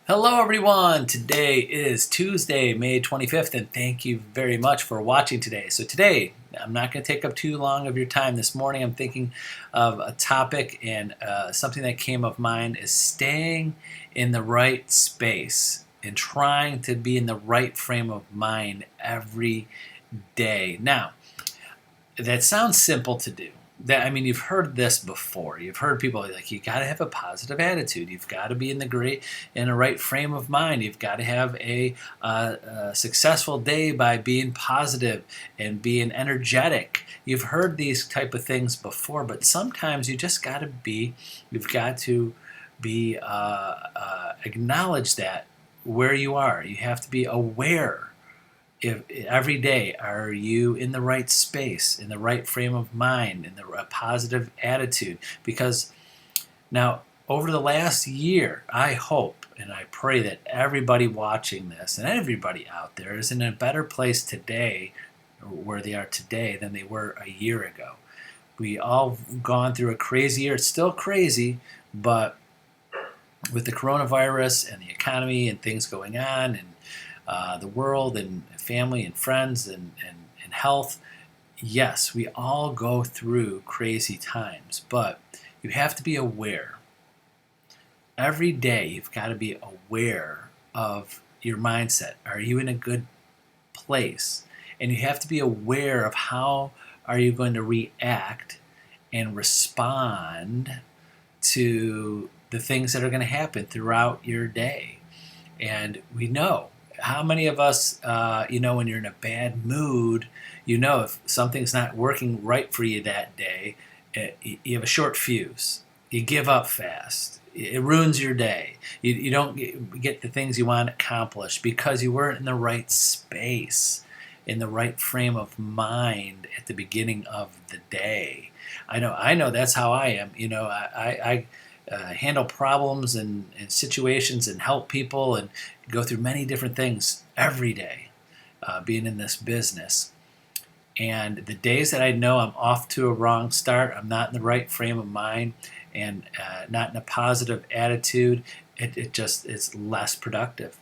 Hello, everyone. Today is Tuesday, May 25th, and thank you very much for watching today. So, today, I'm not going to take up too long of your time. This morning, I'm thinking of a topic, and something that came of mind is staying in the right space and trying to be in the right frame of mind every day. Now, that sounds simple to do. You've heard this before. You've heard people like, you got to have a positive attitude. You've got to be in a right frame of mind. You've got to have a successful day by being positive and being energetic. You've heard these type of things before, but sometimes you just got to be. You've got to be acknowledge that where you are. You have to be aware. If every day, are you in the right space, in the right frame of mind, in a positive attitude? Because now, over the last year, I hope and I pray that everybody watching this and everybody out there is in a better place today, where they are today, than they were a year ago. We all gone through a crazy year. It's still crazy, but with the coronavirus and the economy and things going on, and the world and family and friends and health, yes, we all go through crazy times, but you have to be aware. Every day, you've got to be aware of your mindset. Are you in a good place? And you have to be aware of how are you going to react and respond to the things that are going to happen throughout your day. And we know how many of us, when you're in a bad mood, if something's not working right for you that day, you have a short fuse. You give up fast. It ruins your day. You don't get the things you want accomplished because you weren't in the right space, in the right frame of mind at the beginning of the day. I know that's how I am. I handle problems and situations and help people and go through many different things every day, being in this business. And the days that I know I'm off to a wrong start, I'm not in the right frame of mind and not in a positive attitude, it just is less productive.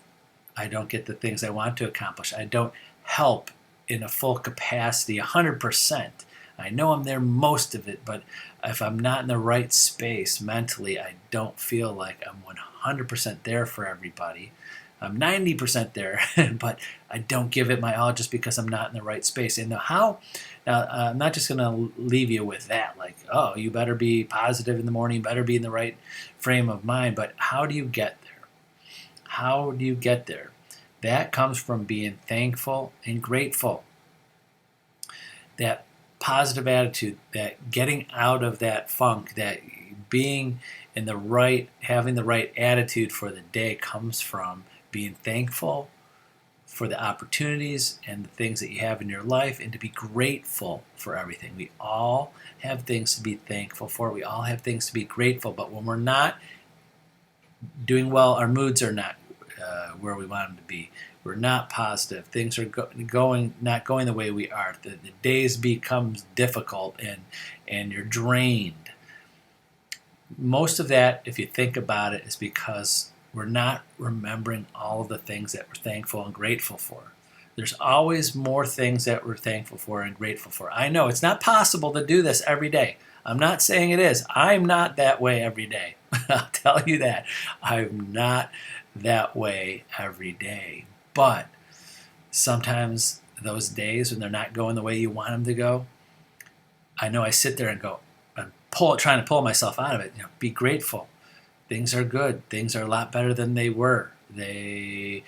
I don't get the things I want to accomplish. I don't help in a full capacity, 100%. I know I'm there most of it, but if I'm not in the right space mentally, I don't feel like I'm 100% there for everybody. I'm 90% there, but I don't give it my all just because I'm not in the right space. And I'm not just going to leave you with that, like, oh, you better be positive in the morning, you better be in the right frame of mind, but how do you get there? How do you get there? That comes from being thankful and grateful. That positive attitude, that getting out of that funk, that being having the right attitude for the day comes from being thankful for the opportunities and the things that you have in your life, and to be grateful for everything. We all have things to be thankful for. We all have things to be grateful, but when we're not doing well, our moods are not where we want them to be. We're not positive. Things are not going the way we are. The days becomes difficult, and you're drained. Most of that, if you think about it, is because we're not remembering all of the things that we're thankful and grateful for. There's always more things that we're thankful for and grateful for. I know it's not possible to do this every day. I'm not saying it is. I'm not that way every day. I'll tell you that. I'm not that way every day. But sometimes those days when they're not going the way you want them to go, I know I sit there and go, trying to pull myself out of it. Be grateful. Things are good. Things are a lot better than they were. Be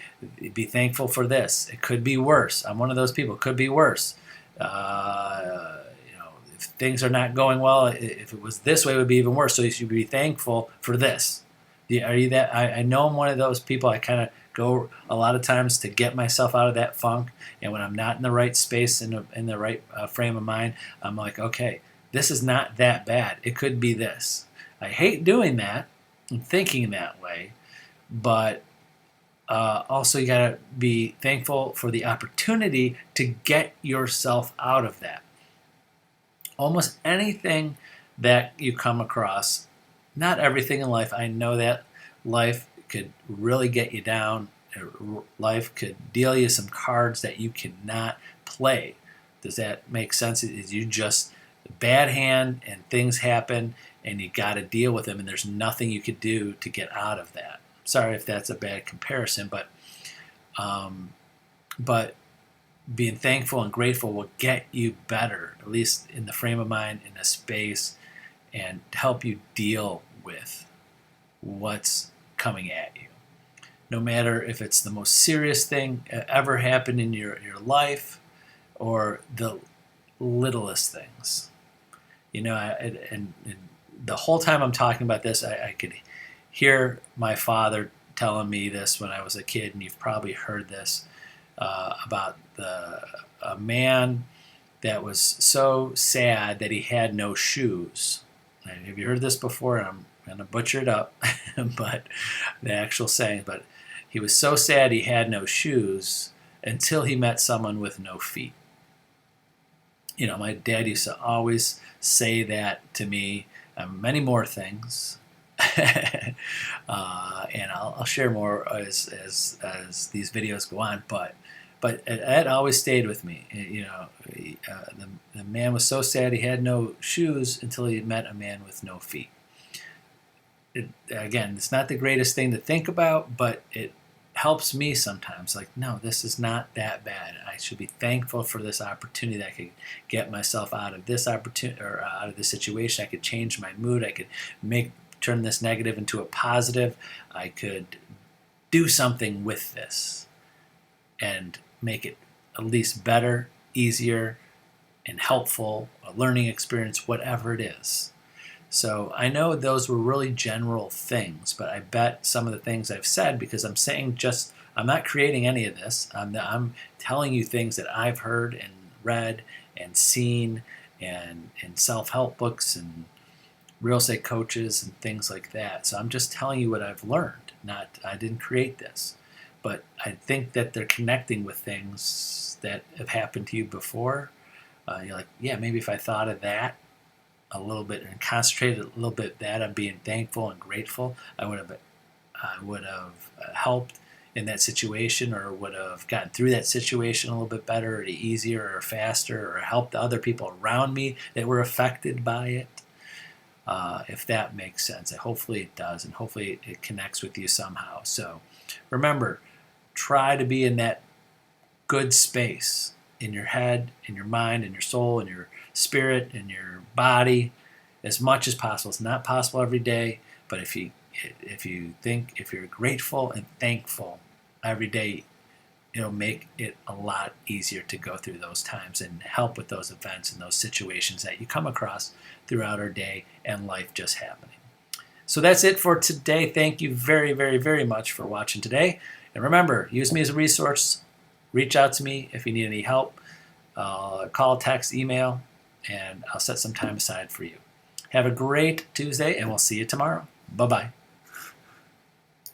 thankful for this. It could be worse. I'm one of those people. It could be worse. If things are not going well, if it was this way, it would be even worse. So you should be thankful for this. Are you that? I know I'm one of those people. I kind of go a lot of times to get myself out of that funk. And when I'm not in the right space, in the right frame of mind, I'm like, okay, this is not that bad. It could be this. I hate doing that and thinking that way, but also you got to be thankful for the opportunity to get yourself out of that. Almost anything that you come across, not everything in life, I know that life could really get you down. Life could deal you some cards that you cannot play. Does that make sense? Is you just a bad hand and things happen and you got to deal with them, and there's nothing you could do to get out of that. Sorry if that's a bad comparison, but being thankful and grateful will get you better, at least in the frame of mind, in the space, and help you deal with what's coming at you. No matter if it's the most serious thing ever happened in your life or the littlest things. And the whole time I'm talking about this, I could hear my father telling me this when I was a kid, and you've probably heard this about a man that was so sad that he had no shoes. Have you heard this before? I'm going to butcher it up, but the actual saying, but he was so sad he had no shoes until he met someone with no feet. My dad used to always say that to me, many more things. And I'll share more as these videos go on, but that always stayed with me. The man was so sad he had no shoes until he met a man with no feet. Again, it's not the greatest thing to think about, but it helps me sometimes. Like, no, this is not that bad. I should be thankful for this opportunity that I could get myself out of this opportunity or out of this situation. I could change my mood. I could turn this negative into a positive. I could do something with this and make it at least better, easier, and helpful, a learning experience, whatever it is. So I know those were really general things, but I bet some of the things I've said, because I'm saying I'm not creating any of this. I'm telling you things that I've heard and read and seen and in self-help books and real estate coaches and things like that. So I'm just telling you what I've learned. I didn't create this, but I think that they're connecting with things that have happened to you before. You're like, yeah, maybe if I thought of that a little bit and concentrated a little bit that on being thankful and grateful, I would have helped in that situation, or would have gotten through that situation a little bit better or easier or faster, or helped the other people around me that were affected by it. If that makes sense. Hopefully it does, and hopefully it connects with you somehow. So remember, try to be in that good space in your head, in your mind, in your soul, in your spirit, in your body, as much as possible. It's not possible every day, but if you're grateful and thankful every day, it'll make it a lot easier to go through those times and help with those events and those situations that you come across throughout our day and life just happening. So that's it for today. Thank you very, very, very much for watching today. And remember, use me as a resource. Reach out to me if you need any help. Call, text, email, and I'll set some time aside for you. Have a great Tuesday, and we'll see you tomorrow. Bye-bye.